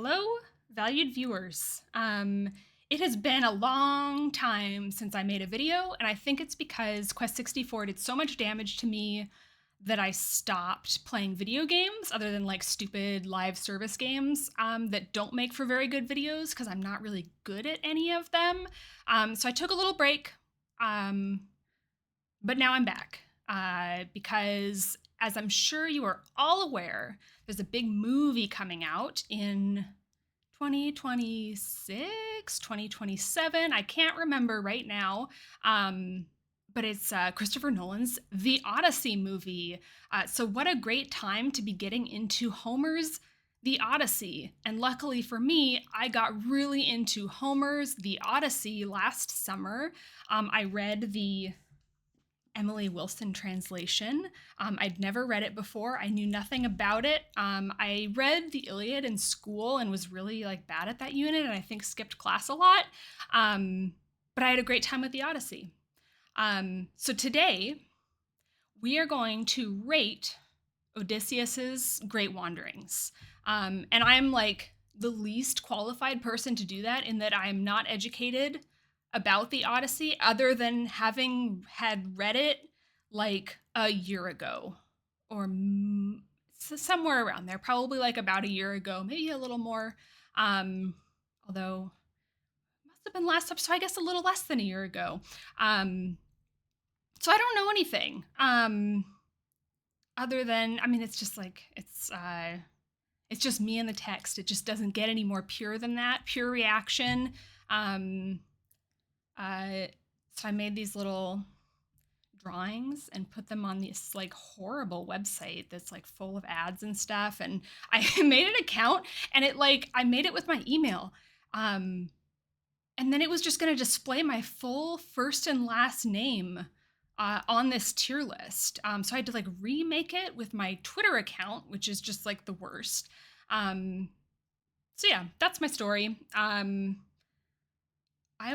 Hello, valued viewers. It has been a long time since I made a video, and I think it's because Quest 64 did so much damage to me that I stopped playing video games, other than like stupid live service games that don't make for very good videos because I'm not really good at any of them. So I took a little break, um, but now I'm back because, as I'm sure you are all aware, there's a big movie coming out in 2026, 2027. I can't remember right now. But it's Christopher Nolan's The Odyssey movie. So, what a great time to be getting into Homer's The Odyssey. And luckily for me, I got really into Homer's The Odyssey last summer. I read the Emily Wilson translation. I'd never read it before. I knew nothing about it. I read the Iliad in school and was really like bad at that unit, and I think skipped class a lot. But I had a great time with the Odyssey. So today we are going to rate Odysseus's Great Wanderings, and I'm like the least qualified person to do that in that I'm not educated about the Odyssey other than having had read it like a year ago or somewhere around there, probably like about a year ago, maybe a little more. Although it must have been last up, so I guess a little less than a year ago. So I don't know anything other than, I mean, it's just like it's just me and the text. It just doesn't get any more pure than that. Pure reaction. So I made these little drawings and put them on this like horrible website that's like full of ads and stuff. And I made an account and it like, I made it with my email. And then it was just going to display my full first and last name on this tier list. So I had to like remake it with my Twitter account, which is just like the worst. So yeah, that's my story. I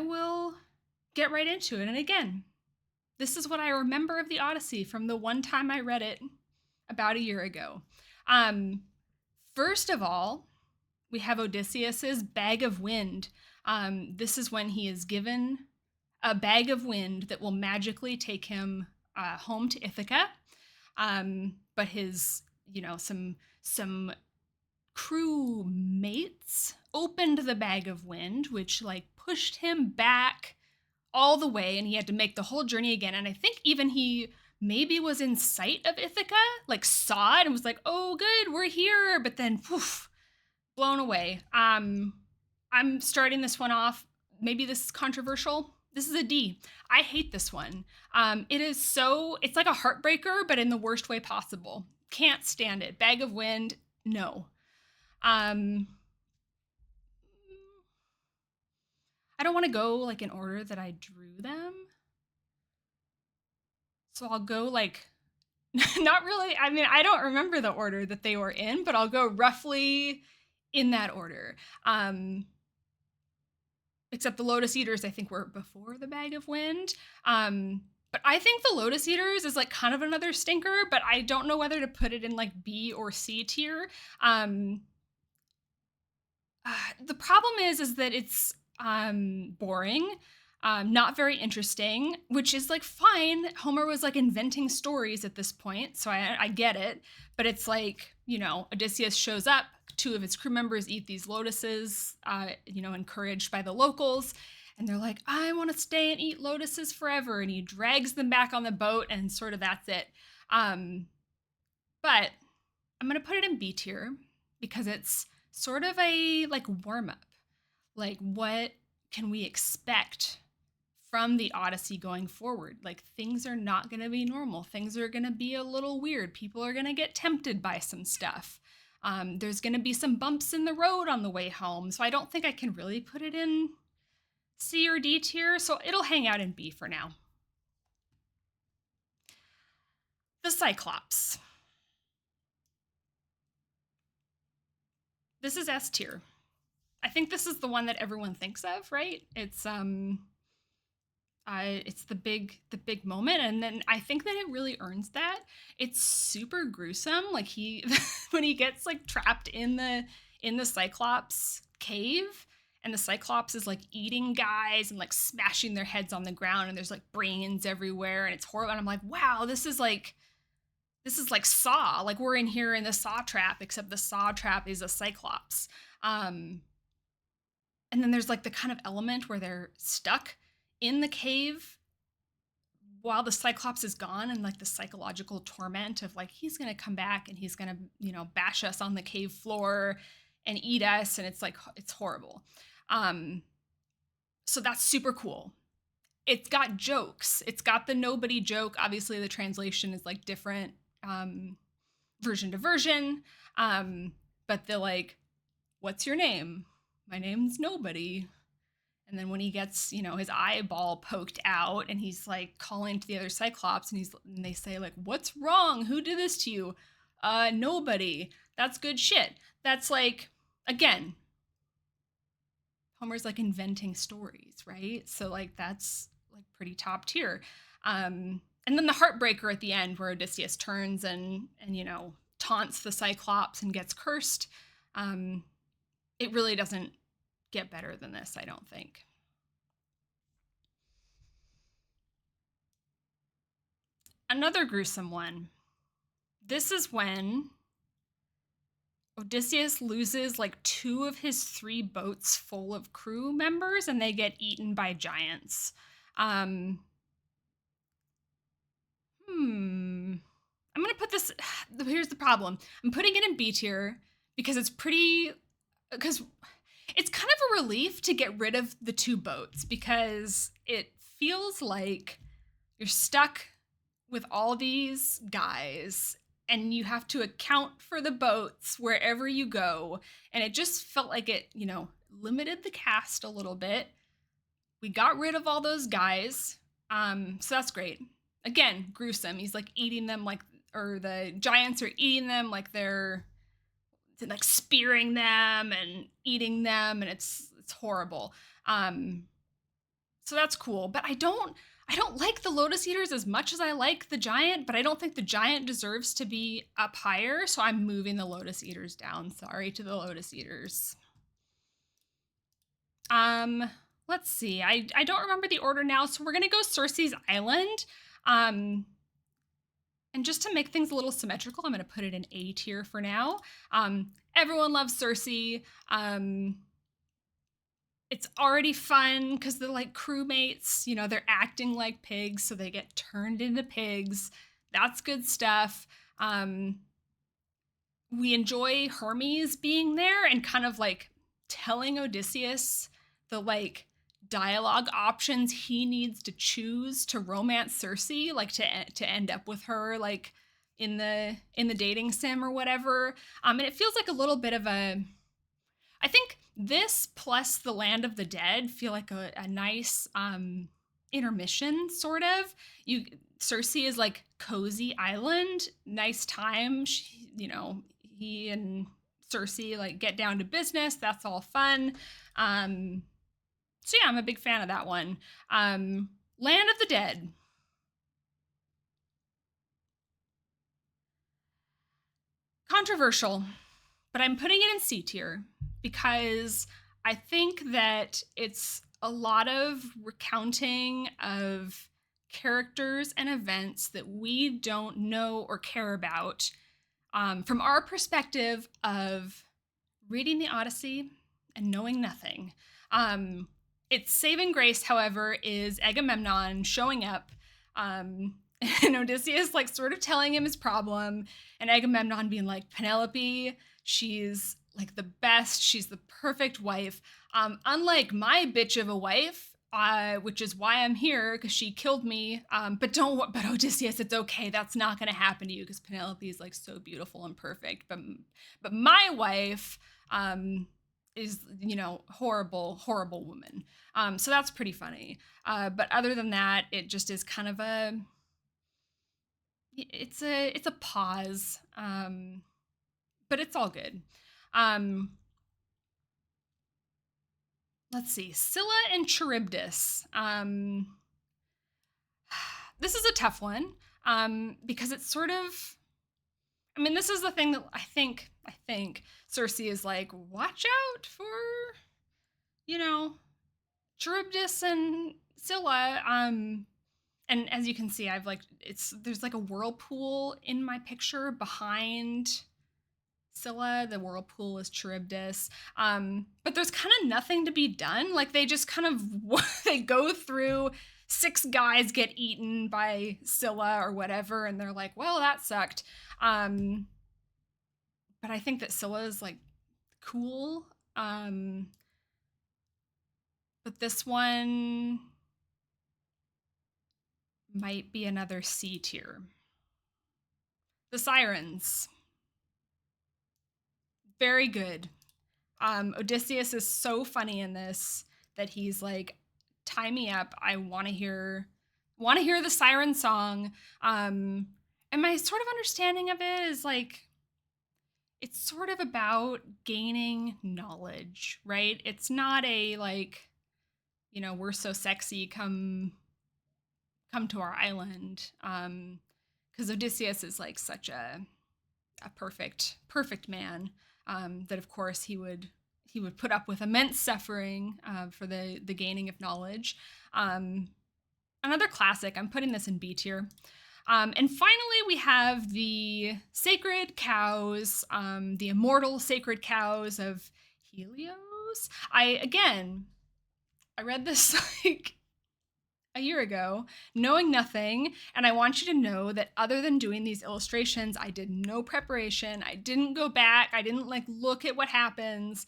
will get right into it. And again, this is what I remember of the Odyssey from the one time I read it about a year ago. First of all, we have Odysseus's bag of wind. This is when he is given a bag of wind that will magically take him home to Ithaca. But his, some crew mates opened the bag of wind, which like pushed him back all the way, and he had to make the whole journey again. And I think even he maybe was in sight of Ithaca, like saw it and was like, "Oh, good, we're here," but then poof, blown away. I'm starting this one off. Maybe this is controversial. This is a D. I hate this one. It's like a heartbreaker, but in the worst way possible. Can't stand it. Bag of wind, no. I don't want to go like in order that I drew them. So I'll go like, not really. I mean, I don't remember the order that they were in, but I'll go roughly in that order. Except the Lotus Eaters, I think, were before the Bag of Wind. But I think the Lotus Eaters is like kind of another stinker, but I don't know whether to put it in like B or C tier. The problem is that it's boring, not very interesting, which is like fine. Homer was like inventing stories at this point, so I get it. But it's like, Odysseus shows up, two of his crew members eat these lotuses, encouraged by the locals. And they're like, I want to stay and eat lotuses forever. And he drags them back on the boat, and sort of that's it. But I'm going to put it in B tier because it's sort of a like warm up. Like, what can we expect from the Odyssey going forward? Like, things are not going to be normal. Things are going to be a little weird. People are going to get tempted by some stuff. There's going to be some bumps in the road on the way home. So I don't think I can really put it in C or D tier. So it'll hang out in B for now. The Cyclops. This is S tier. I think this is the one that everyone thinks of, right? It's the big moment, and then I think that it really earns that. It's super gruesome. Like when he gets like trapped in the in the Cyclops cave, and the Cyclops is like eating guys and like smashing their heads on the ground, and there's like brains everywhere, and it's horrible. And I'm like, wow, this is like Saw. Like we're in here in the Saw trap, except the Saw trap is a Cyclops. Um, and then there's like the kind of element where they're stuck in the cave while the Cyclops is gone, and like the psychological torment of like he's gonna come back and he's gonna bash us on the cave floor and eat us, and it's like it's horrible. Um, so that's super cool. It's got jokes. It's got the nobody joke. Obviously, the translation is like different um, version to version. But they're like, what's your name? My name's Nobody. And then when he gets, his eyeball poked out and he's like calling to the other Cyclops and they say like, what's wrong? Who did this to you? Nobody. That's good shit. That's like, again, Homer's like inventing stories, right? So like that's like pretty top tier. And then the heartbreaker at the end where Odysseus turns and taunts the Cyclops and gets cursed. It really doesn't get better than this, I don't think. Another gruesome one. This is when Odysseus loses like 2 of his 3 boats full of crew members and they get eaten by giants. I'm going to put this, here's the problem. I'm putting it in B tier because it's kind of a relief to get rid of the 2 boats because it feels like you're stuck with all these guys and you have to account for the boats wherever you go. And it just felt like it, limited the cast a little bit. We got rid of all those guys. So that's great. Again, gruesome. He's like eating them or the giants are eating them like they're like spearing them and eating them, and it's horrible. So that's cool. But I don't like the Lotus Eaters as much as I like the giant, but I don't think the giant deserves to be up higher, so I'm moving the Lotus Eaters down. Sorry to the Lotus Eaters. Let's see. I don't remember the order now, so we're gonna go Circe's Island. And just to make things a little symmetrical, I'm going to put it in A tier for now. Everyone loves Circe. It's already fun because they're like crewmates. They're acting like pigs, so they get turned into pigs. That's good stuff. We enjoy Hermes being there and kind of like telling Odysseus the like dialogue options he needs to choose to romance Circe, like to end up with her, like in the dating sim or whatever. And it feels like a little bit of I think this plus the Land of the Dead feel like a nice intermission, sort of. Circe is like cozy island, nice time. He and Circe like get down to business. That's all fun. So yeah, I'm a big fan of that one. Land of the Dead. Controversial, but I'm putting it in C tier because I think that it's a lot of recounting of characters and events that we don't know or care about from our perspective of reading the Odyssey and knowing nothing. Its saving grace, however, is Agamemnon showing up and Odysseus like sort of telling him his problem, and Agamemnon being like, Penelope, she's like the best, she's the perfect wife. Unlike my bitch of a wife, which is why I'm here, because she killed me. But Odysseus, it's okay. That's not going to happen to you because Penelope is like so beautiful and perfect. But my wife is, horrible, horrible woman. So that's pretty funny. But other than that, it just is kind of it's a pause. But it's all good. Let's see, Scylla and Charybdis. This is a tough one because it's sort of, this is the thing that I think Cersei is like, watch out for, you know, Charybdis and Scylla. And as you can see, I've like there's like a whirlpool in my picture behind Scylla. The whirlpool is Charybdis. But there's kind of nothing to be done. Like they just kind of they go through, six guys get eaten by Scylla or whatever, and they're like, well, that sucked. Um, but I think that Scylla is like cool. But this one might be another C tier. The Sirens. Very good. Odysseus is so funny in this that he's like, tie me up. I want to hear the siren song. And my sort of understanding of it is like it's sort of about gaining knowledge, right? It's not a like, we're so sexy, come to our island. Because Odysseus is like such a perfect man, that of course he would put up with immense suffering for the gaining of knowledge. Another classic. I'm putting this in B tier. And finally, we have the sacred cows, the immortal sacred cows of Helios. I read this like a year ago, knowing nothing. And I want you to know that other than doing these illustrations, I did no preparation. I didn't go back. I didn't like look at what happens.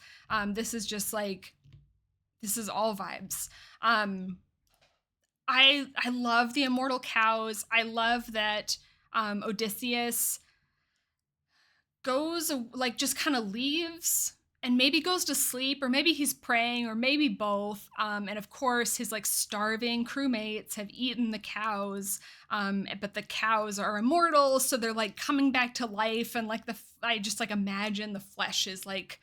This is just like, this is all vibes. I love the immortal cows. I love that Odysseus goes like just kind of leaves and maybe goes to sleep, or maybe he's praying, or maybe both. And of course, his like starving crewmates have eaten the cows, but the cows are immortal, so they're like coming back to life. And like I just like imagine the flesh is like,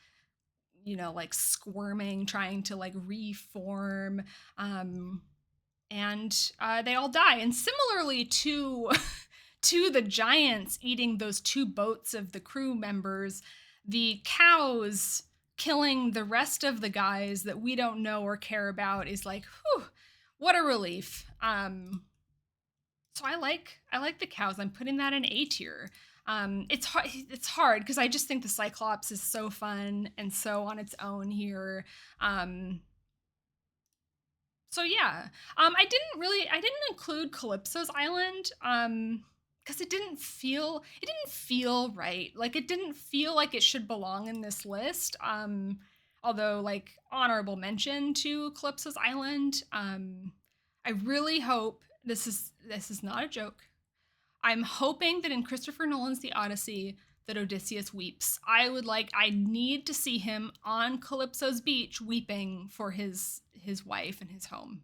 like squirming, trying to like reform. And they all die. And similarly to to the giants eating those two boats of the crew members, the cows killing the rest of the guys that we don't know or care about is like, whew, what a relief. So I like the cows. I'm putting that in A tier. It's hard because I just think the Cyclops is so fun and so on its own here. So yeah, I didn't include Calypso's Island, because it didn't feel right. Like it didn't feel like it should belong in this list. Although like honorable mention to Calypso's Island. I really hope this is not a joke. I'm hoping that in Christopher Nolan's The Odyssey that Odysseus weeps. I need to see him on Calypso's beach weeping for his wife and his home.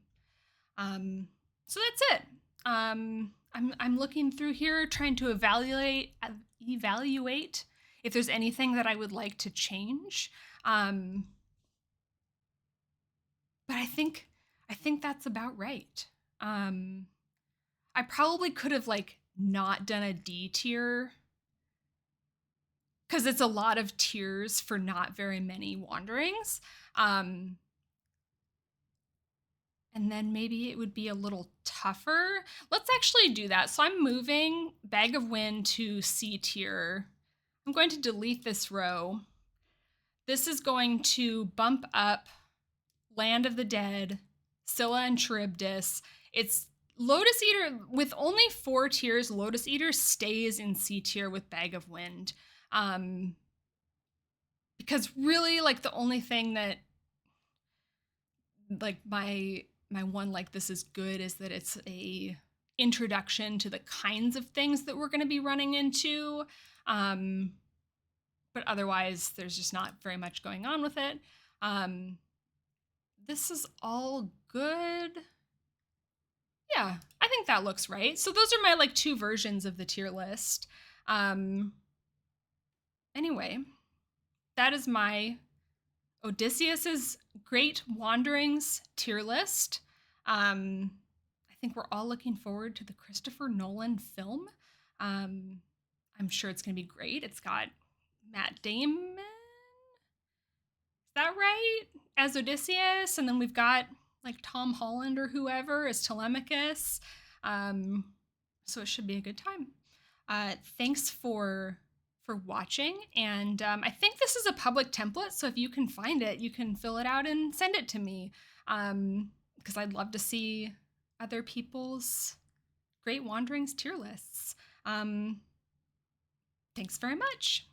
So that's it. I'm looking through here trying to evaluate if there's anything that I would like to change. But I think that's about right. I probably could have like not done a D tier because it's a lot of tiers for not very many wanderings. And then maybe it would be a little tougher. Let's actually do that. So I'm moving Bag of Wind to C tier. I'm going to delete this row. This is going to bump up Land of the Dead, Scylla and Charybdis. It's Lotus Eater, with only 4 tiers, Lotus Eater stays in C tier with Bag of Wind. Because really, like, the only thing that, like, my one, like, this is good is that it's a introduction to the kinds of things that we're going to be running into. But otherwise, there's just not very much going on with it. This is all good. Yeah, I think that looks right. So those are my like 2 versions of the tier list. Anyway, that is my Odysseus's Great Wanderings tier list. I think we're all looking forward to the Christopher Nolan film. I'm sure it's going to be great. It's got Matt Damon as Odysseus, and then we've got like Tom Holland or whoever as Telemachus. Um, so it should be a good time. Thanks for watching, and I think this is a public template, so if you can find it, you can fill it out and send it to me, because I'd love to see other people's Great Wanderings tier lists. Thanks very much.